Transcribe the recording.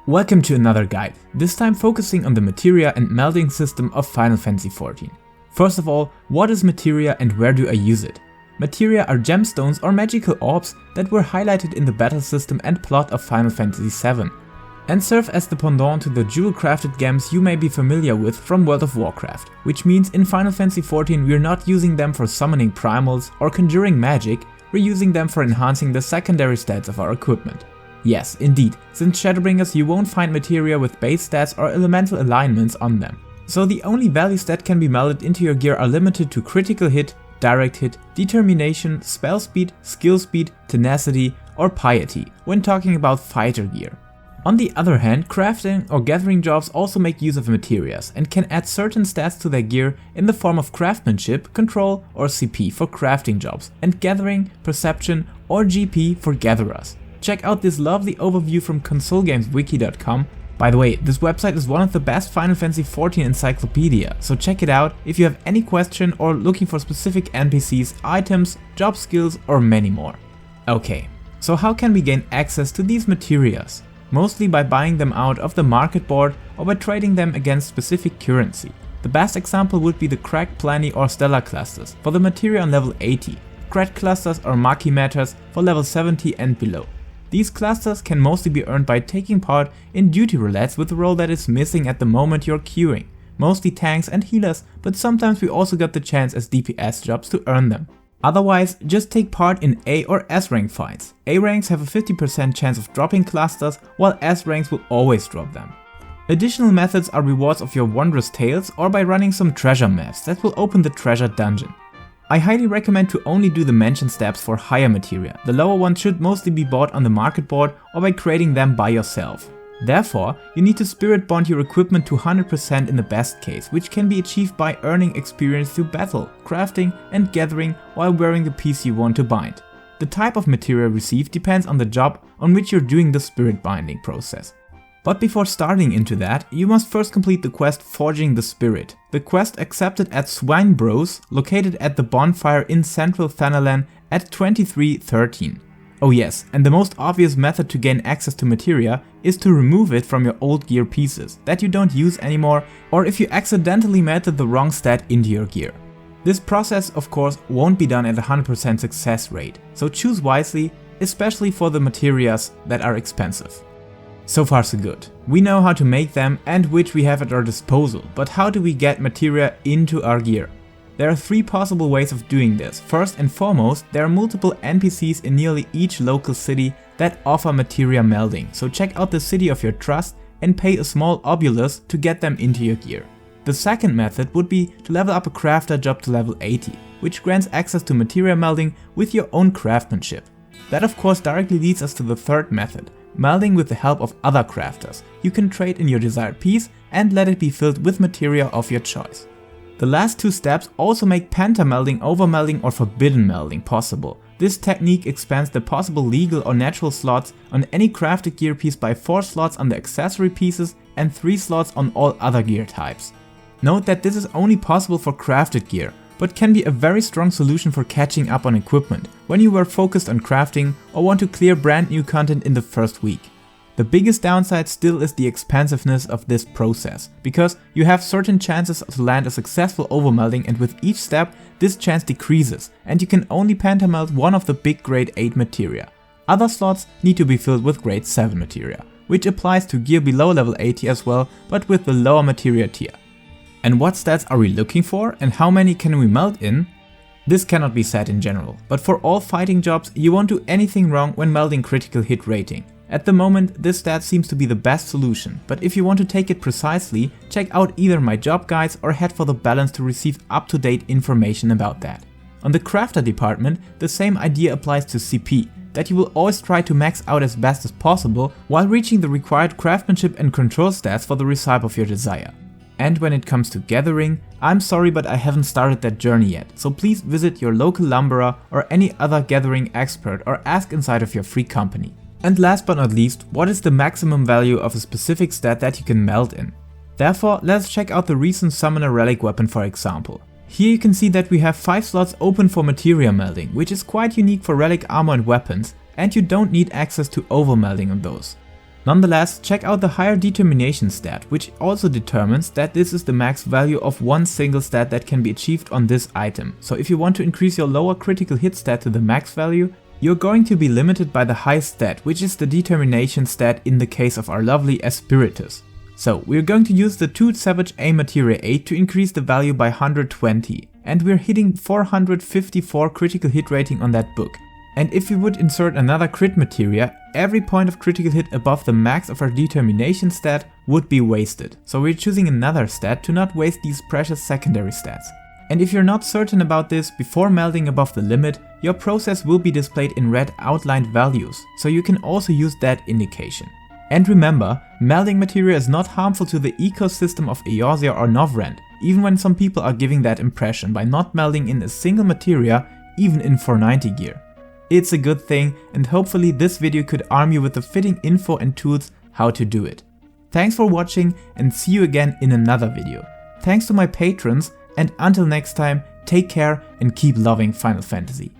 Welcome to another guide, this time focusing on the Materia and Melding system of Final Fantasy XIV. First of all, what is Materia and where do I use it? Materia are gemstones or magical orbs that were highlighted in the battle system and plot of Final Fantasy XIV, and serve as the pendant to the jewel-crafted gems you may be familiar with from World of Warcraft, which means in Final Fantasy XIV we're not using them for summoning primals or conjuring magic, we're using them for enhancing the secondary stats of our equipment. Yes, indeed, since Shadowbringers you won't find materia with base stats or elemental alignments on them. So the only values that can be melded into your gear are limited to critical hit, direct hit, determination, spell speed, skill speed, tenacity or piety when talking about fighter gear. On the other hand, crafting or gathering jobs also make use of materias and can add certain stats to their gear in the form of craftsmanship, control or CP for crafting jobs, and gathering, perception or GP for gatherers. Check out this lovely overview from Consolegameswiki.com. By the way, this website is one of the best Final Fantasy XIV encyclopedia, so check it out if you have any question or looking for specific NPCs, items, job skills or many more. Okay, so how can we gain access to these materias? Mostly by buying them out of the market board or by trading them against specific currency. The best example would be the Cracked Pliny or Stellar clusters for the materia on level 80, Cracked clusters or Maki matters for level 70 and below. These clusters can mostly be earned by taking part in duty roulettes with a role that is missing at the moment you're queuing, mostly tanks and healers, but sometimes we also got the chance as DPS jobs to earn them. Otherwise, just take part in A or S rank fights. A ranks have a 50% chance of dropping clusters, while S ranks will always drop them. Additional methods are rewards of your wondrous tales or by running some treasure maps that will open the treasure dungeon. I highly recommend to only do the mentioned steps for higher materia. The lower ones should mostly be bought on the market board or by creating them by yourself. Therefore, you need to spirit bond your equipment to 100% in the best case, which can be achieved by earning experience through battle, crafting and gathering while wearing the piece you want to bind. The type of materia received depends on the job on which you're doing the spirit binding process. But before starting into that, you must first complete the quest Forging the Spirit. The quest accepted at Swine Bros, located at the bonfire in central Thanalan at 2313. Oh yes, and the most obvious method to gain access to materia is to remove it from your old gear pieces that you don't use anymore, or if you accidentally melted the wrong stat into your gear. This process of course won't be done at a 100% success rate, so choose wisely, especially for the materias that are expensive. So far so good. We know how to make them and which we have at our disposal, but how do we get materia into our gear? There are three possible ways of doing this. First and foremost, there are multiple NPCs in nearly each local city that offer materia melding, so check out the city of your trust and pay a small obolus to get them into your gear. The second method would be to level up a crafter job to level 80, which grants access to materia melding with your own craftsmanship. That of course directly leads us to the third method, melding with the help of other crafters. You can trade in your desired piece and let it be filled with materia of your choice. The last two steps also make penta-melding, over-melding or forbidden melding possible. This technique expands the possible legal or natural slots on any crafted gear piece by 4 slots on the accessory pieces and 3 slots on all other gear types. Note that this is only possible for crafted gear, but can be a very strong solution for catching up on equipment when you were focused on crafting or want to clear brand new content in the first week. The biggest downside still is the expensiveness of this process, because you have certain chances to land a successful overmelding, and with each step this chance decreases and you can only pentameld one of the big grade 8 materia. Other slots need to be filled with grade 7 materia, which applies to gear below level 80 as well, but with the lower materia tier. And what stats are we looking for and how many can we meld in? This cannot be said in general, but for all fighting jobs you won't do anything wrong when melding critical hit rating. At the moment this stat seems to be the best solution, but if you want to take it precisely, check out either my job guides or head for the balance to receive up-to-date information about that. On the crafter department, the same idea applies to CP, that you will always try to max out as best as possible while reaching the required craftsmanship and control stats for the recipe of your desire. And when it comes to gathering, I'm sorry but I haven't started that journey yet, so please visit your local lumberer or any other gathering expert or ask inside of your free company. And last but not least, what is the maximum value of a specific stat that you can meld in? Therefore, let's check out the recent Summoner Relic weapon for example. Here you can see that we have 5 slots open for materia melding, which is quite unique for relic armor and weapons, and you don't need access to overmelding on those. Nonetheless, check out the higher determination stat, which also determines that this is the max value of one single stat that can be achieved on this item. So if you want to increase your lower critical hit stat to the max value, you're going to be limited by the high stat, which is the determination stat in the case of our lovely Espiritus. So we're going to use the 2 Savage A Materia 8 to increase the value by 120, and we're hitting 454 critical hit rating on that book. And if we would insert another crit materia, every point of critical hit above the max of our determination stat would be wasted. So we're choosing another stat to not waste these precious secondary stats. And if you're not certain about this, before melding above the limit, your process will be displayed in red outlined values, so you can also use that indication. And remember, melding materia is not harmful to the ecosystem of Eorzea or Novrand, even when some people are giving that impression by not melding in a single materia, even in 490 gear. It's a good thing, and hopefully this video could arm you with the fitting info and tools how to do it. Thanks for watching, and see you again in another video. Thanks to my patrons, and until next time, take care and keep loving Final Fantasy.